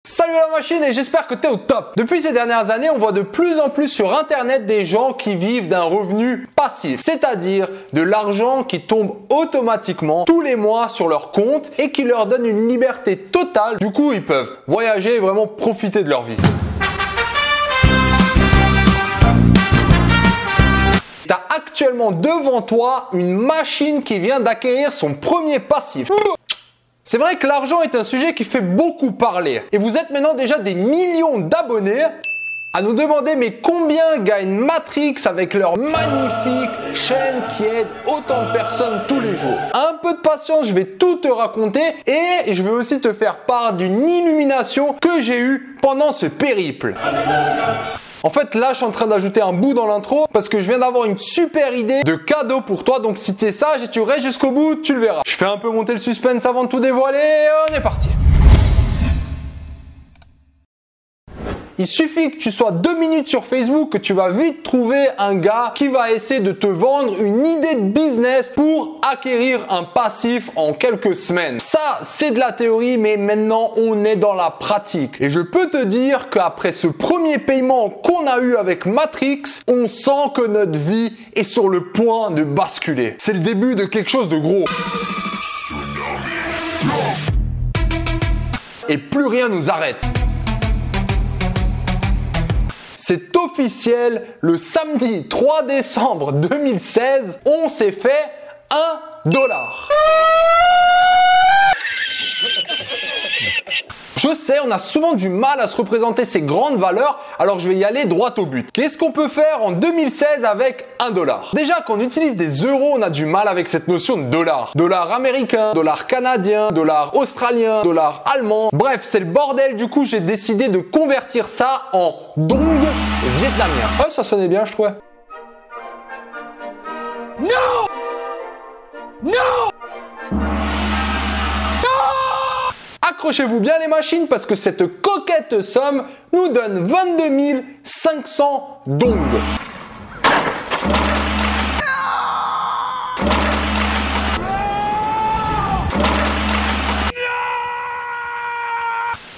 Salut la machine et j'espère que tu es au top. Depuis ces dernières années, on voit de plus en plus sur internet des gens qui vivent d'un revenu passif, c'est-à-dire de l'argent qui tombe automatiquement tous les mois sur leur compte et qui leur donne une liberté totale. Du coup, ils peuvent voyager et vraiment profiter de leur vie. Tu as actuellement devant toi une machine qui vient d'acquérir son premier passif. C'est vrai que l'argent est un sujet qui fait beaucoup parler. Et vous êtes maintenant déjà des millions d'abonnés à nous demander mais combien gagne Matrix avec leur magnifique chaîne qui aide autant de personnes tous les jours. Un peu de patience, je vais tout te raconter et je vais aussi te faire part d'une illumination que j'ai eue pendant ce périple. En fait, là, je suis en train d'ajouter un bout dans l'intro parce que je viens d'avoir une super idée de cadeau pour toi. Donc, si t'es sage et tu restes jusqu'au bout, tu le verras. Je fais un peu monter le suspense avant de tout dévoiler. On est parti. Il suffit que tu sois 2 minutes sur Facebook que tu vas vite trouver un gars qui va essayer de te vendre une idée de business pour acquérir un passif en quelques semaines. Ça, c'est de la théorie, mais maintenant, on est dans la pratique. Et je peux te dire qu'après ce premier paiement qu'on a eu avec Matrix, on sent que notre vie est sur le point de basculer. C'est le début de quelque chose de gros. Et plus rien nous arrête. C'est officiel, le samedi 3 décembre 2016, on s'est fait $1. Je sais, on a souvent du mal à se représenter ces grandes valeurs, alors je vais y aller droit au but. Qu'est-ce qu'on peut faire en 2016 avec $1? Déjà, quand on utilise des euros, on a du mal avec cette notion de dollar. Dollar américain, dollar canadien, dollar australien, dollar allemand. Bref, c'est le bordel. Du coup, j'ai décidé de convertir ça en dong vietnamien. Ouais, ça sonnait bien, je trouvais. Non! Non! Accrochez-vous bien les machines parce que cette coquette somme nous donne 22 500 dongs.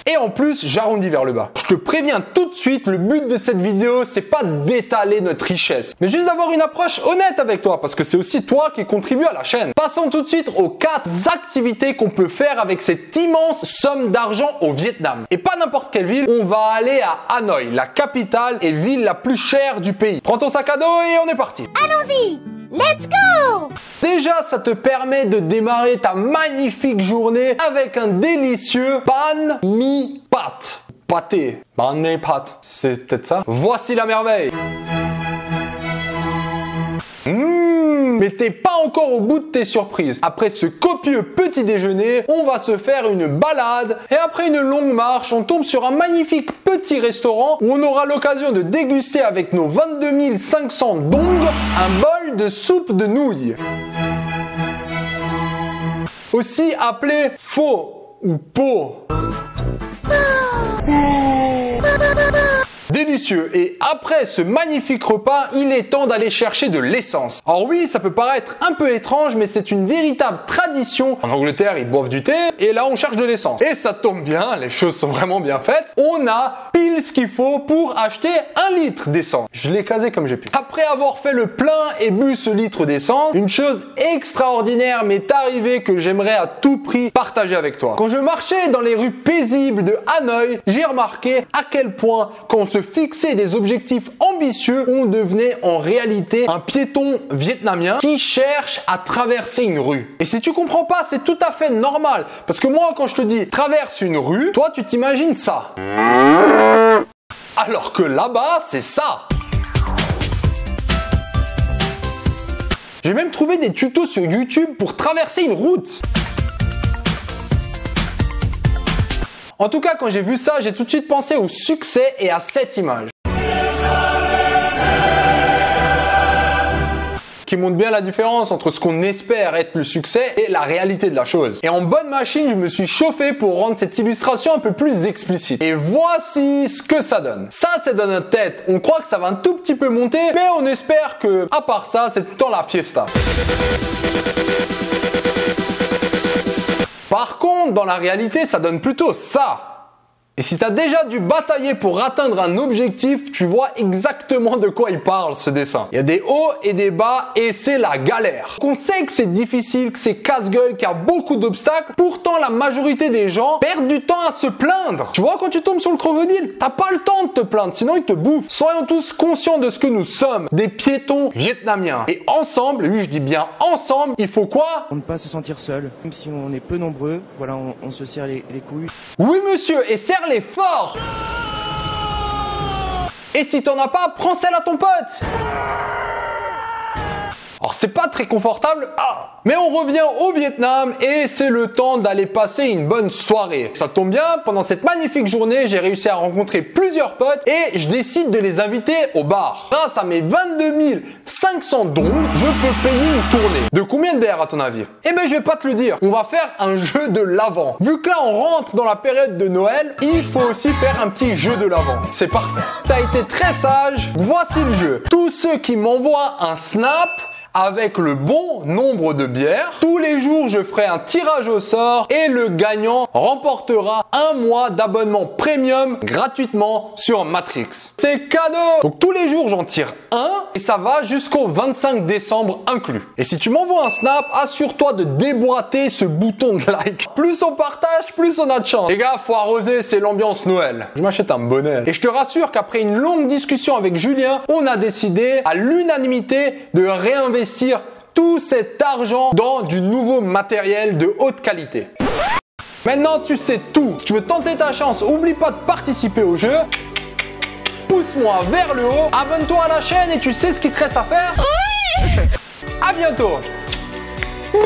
Et en plus, j'arrondis vers le bas. Je te préviens tout de suite, le but de cette vidéo, c'est pas d'étaler notre richesse, mais juste d'avoir une approche honnête avec toi, parce que c'est aussi toi qui contribue à la chaîne. Passons tout de suite aux 4 activités qu'on peut faire avec cette immense somme d'argent au Vietnam. Et pas n'importe quelle ville, on va aller à Hanoï, la capitale et ville la plus chère du pays. Prends ton sac à dos et on est parti. Allons-y! Let's go! Déjà, ça te permet de démarrer ta magnifique journée avec un délicieux banh mi phat. Pâté. Banh mi phat. C'est peut-être ça? Voici la merveille. Mais t'es pas encore au bout de tes surprises. Après ce copieux petit déjeuner, on va se faire une balade et après une longue marche, on tombe sur un magnifique petit restaurant où on aura l'occasion de déguster avec nos 22 500 dongs un bol de soupe de nouilles. Aussi appelé pho ou po. Délicieux. Et après ce magnifique repas, il est temps d'aller chercher de l'essence. Alors oui, ça peut paraître un peu étrange, mais c'est une véritable tradition. En Angleterre, ils boivent du thé et là, on cherche de l'essence. Et ça tombe bien, les choses sont vraiment bien faites. On a pile ce qu'il faut pour acheter 1 litre d'essence. Je l'ai casé comme j'ai pu. Après avoir fait le plein et bu ce litre d'essence, une chose extraordinaire m'est arrivée que j'aimerais à tout prix partager avec toi. Quand je marchais dans les rues paisibles de Hanoï, j'ai remarqué à quel point quand on se fixer des objectifs ambitieux, on devenait en réalité un piéton vietnamien qui cherche à traverser une rue. Et si tu comprends pas, c'est tout à fait normal. Parce que moi, quand je te dis traverse une rue, toi, tu t'imagines ça. Alors que là-bas, c'est ça. J'ai même trouvé des tutos sur YouTube pour traverser une route. En tout cas, quand j'ai vu ça, j'ai tout de suite pensé au succès et à cette image. Qui montre bien la différence entre ce qu'on espère être le succès et la réalité de la chose. Et en bonne machine, je me suis chauffé pour rendre cette illustration un peu plus explicite. Et voici ce que ça donne. Ça, c'est dans notre tête. On croit que ça va un tout petit peu monter, mais on espère que, à part ça, c'est tout le temps la fiesta. Par contre, dans la réalité, ça donne plutôt ça. Et si tu as déjà dû batailler pour atteindre un objectif, tu vois exactement de quoi il parle ce dessin. Il y a des hauts et des bas et c'est la galère. On sait que c'est difficile, que c'est casse-gueule, qu'il y a beaucoup d'obstacles. Pourtant, la majorité des gens perdent du temps à se plaindre. Tu vois, quand tu tombes sur le crocodile, t'as pas le temps de te plaindre, sinon il te bouffe. Soyons tous conscients de ce que nous sommes, des piétons vietnamiens. Et ensemble, oui je dis bien ensemble, il faut quoi? Pour ne pas se sentir seul. Même si on est peu nombreux, voilà, on se serre les couilles. Oui monsieur, et serre-les fort. Et si t'en as pas, prends celle à ton pote. Alors c'est pas très confortable, mais on revient au Vietnam et c'est le temps d'aller passer une bonne soirée. Ça tombe bien, pendant cette magnifique journée, j'ai réussi à rencontrer plusieurs potes et je décide de les inviter au bar. Grâce à mes 22 500 dong, je peux payer une tournée. De combien de bières à ton avis? Eh ben je vais pas te le dire, on va faire un jeu de l'Avent. Vu que là on rentre dans la période de Noël, il faut aussi faire un petit jeu de l'Avent. C'est parfait. T'as été très sage, voici le jeu. Tous ceux qui m'envoient un snap avec le bon nombre de bières, tous les jours je ferai un tirage au sort et le gagnant remportera un mois d'abonnement premium gratuitement sur Matrix. C'est cadeau! Donc tous les jours j'en tire un et ça va jusqu'au 25 décembre inclus. Et si tu m'envoies un snap, assure-toi de déboîter ce bouton de like. Plus on partage, plus on a de chance. Les gars, faut arroser, c'est l'ambiance Noël. Je m'achète un bonnet. Et je te rassure qu'après une longue discussion avec Julien, on a décidé à l'unanimité de réinvestir tout cet argent dans du nouveau matériel de haute qualité. Maintenant, tu sais tout. Si tu veux tenter ta chance, oublie pas de participer au jeu. Pousse-moi vers le haut, abonne-toi à la chaîne et tu sais ce qu'il te reste à faire. Oui. À bientôt. No!